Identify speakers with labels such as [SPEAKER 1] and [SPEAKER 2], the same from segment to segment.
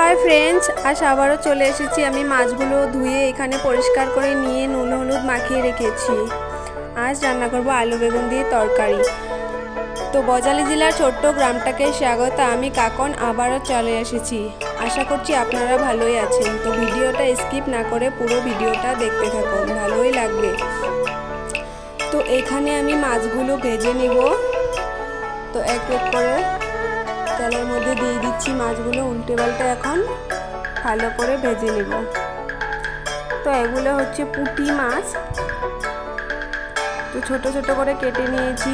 [SPEAKER 1] Hi friends, আজ আবারও চলে এসেছি। আমি মাছগুলো ধুয়ে এখানে পরিষ্কার করে নিয়ে নুন হলুদ মাখিয়ে রেখেছি। আজ রান্না করব আলু বেগুন দিয়ে তরকারি। তো বজালি জেলার ছোট্ট গ্রামটাকে স্বাগত। আমি কাকন আবারও চলে এসেছি। আশা করছি আপনারা ভালোই আছেন। তো ভিডিওটা স্কিপ না করে পুরো ভিডিওটা দেখতে থাকুন, ভালোই লাগবে। তো এখানে আমি মাছগুলো ভেজে নিব। তো এক এক করে তেলের মধ্যে দিয়ে দিচ্ছি মাছগুলো, উল্টে পাল্টে এখন ভালো করে ভেজে নেব। তো এগুলো হচ্ছে পুঁটি মাছ। তো ছোট ছোট করে কেটে নিয়েছি।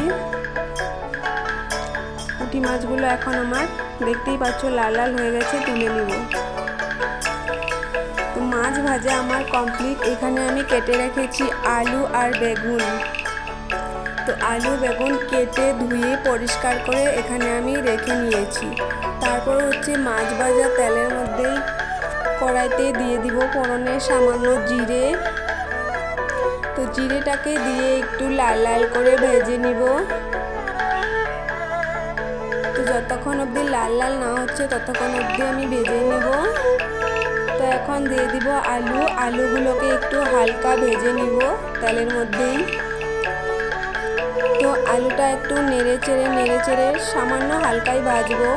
[SPEAKER 1] পুঁটি মাছগুলো এখন আমার দেখতেই পাচ্ছ লাল লাল হয়ে গেছে, তুলে নিব। তো মাছ ভাজা আমার কমপ্লিট। এখানে আমি কেটে রেখেছি আলু আর বেগুন। তো আলু বেগুন কেটে ধুয়ে পরিষ্কার করে এখানে আমি রেখে নিয়েছি। তারপর হচ্ছে মাছ ভাজা তেলের মধ্যেই কড়াইতে দিয়ে দিব ফোড়নে সামান্য জিরে। তো জিরেটাকে দিয়ে একটু লাল লাল করে ভেজে নিব। তো যতক্ষণ অবধি লাল লাল না হচ্ছে ততক্ষণ অবধি আমি ভেজে নেব। তো এখন দিয়ে দিব আলুগুলোকে একটু হালকা ভেজে নিব তেলের মধ্যেই। তো আলুটা একটু নেড়ে চেড়ে সামান্য হালকাই ভাজবো।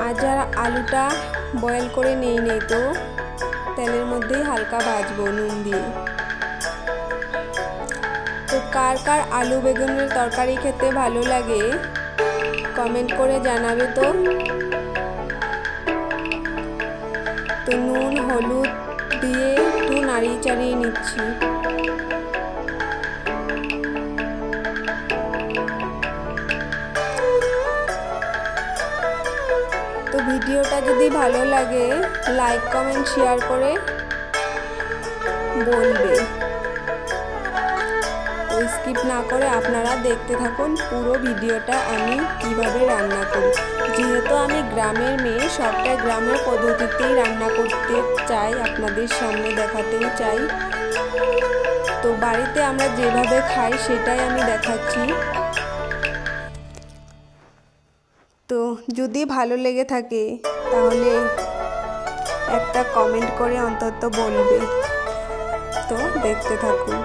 [SPEAKER 1] আজ আর আলুটা বয়েল করে নেই তো তেলের মধ্যেই হালকা ভাজবো নুন দিয়ে। তো কার কার আলু বেগুনের তরকারি খেতে ভালো লাগে কমেন্ট করে জানাবে। তো নুন হলুদ দিয়ে একটু নাড়িয়ে চাড়িয়ে নিচ্ছি। তো ভিডিওটা যদি ভালো লাগে লাইক কমেন্ট শেয়ার করে বলবে। তো স্কিপ না করে আপনারা দেখতে থাকুন পুরো ভিডিওটা আমি কিভাবে রান্না করি। যেহেতু আমি গ্রামের মেয়ে, সবটাই গ্রামের পদ্ধতিতেই রান্না করতে চাই, আপনাদের সামনে দেখাতেও চাই। তো বাড়িতে আমরা যেভাবে খাই সেটাই আমি দেখাচ্ছি। তো যদি ভালো লেগে থাকে তাহলে একটা কমেন্ট করে অন্তত বলবে। তো দেখতে থাকুন।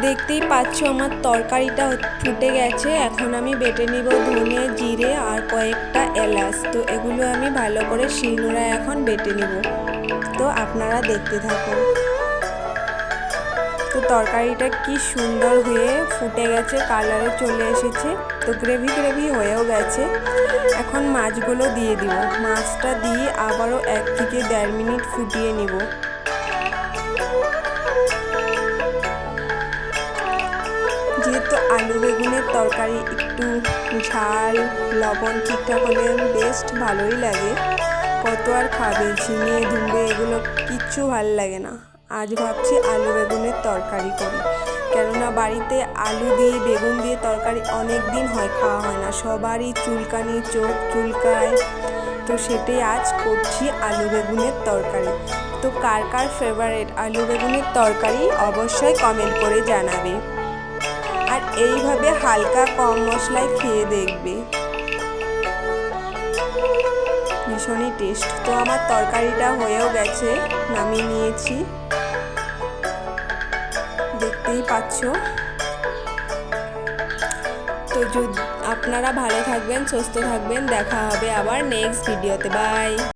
[SPEAKER 1] দেখতেই পাচ্ছ আমার তরকারিটা ফুটে গেছে। এখন আমি বেটে নিব ধনে জিরে আর কয়েকটা এলাচ। তো এগুলো আমি ভালো করে শিলনোড়ায় এখন বেটে নিব। তো আপনারা দেখতে থাকুন। তো তরকারিটা কি সুন্দর হয়ে ফুটে গেছে, কালারে চলে এসেছে। তো গ্রেভি হয়েও গেছে। এখন মাছগুলো দিয়ে দিব। মাছটা দিয়ে আবারও 1 থেকে 1.5 মিনিট ফুটিয়ে নিব। যেহেতু আলু বেগুনের তরকারি একটু ঝাল লবণ ঠিকঠাক হলে বেস্ট ভালোই লাগে। কত আর খাবে, ঝিঙে ধুমবে এগুলো কিচ্ছু ভাল লাগে না। আজ ভাবছি আলু বেগুনের তরকারি করি, কেননা বাড়িতে আলু দিয়ে বেগুন দিয়ে তরকারি অনেক দিন হয় খাওয়া হয় না, সবারই চুলকানি, চোখ চুলকায়। তো সেটাই আজ করছি আলু বেগুনের তরকারি। তো কার কার ফেভারিট আলু বেগুনের তরকারি অবশ্যই কমেন্ট করে জানাবে, আর এইভাবে হালকা কম মশলায় খেয়ে দেখবে, ভীষণই টেস্ট। তো আমার তরকারিটা হয়েও গেছে, নামিয়ে নিয়েছি, দেখতেই পাচ্ছ। তো আপনারা ভালো থাকবেন, সুস্থ থাকবেন, দেখা হবে আবার নেক্সট ভিডিওতে। বাই।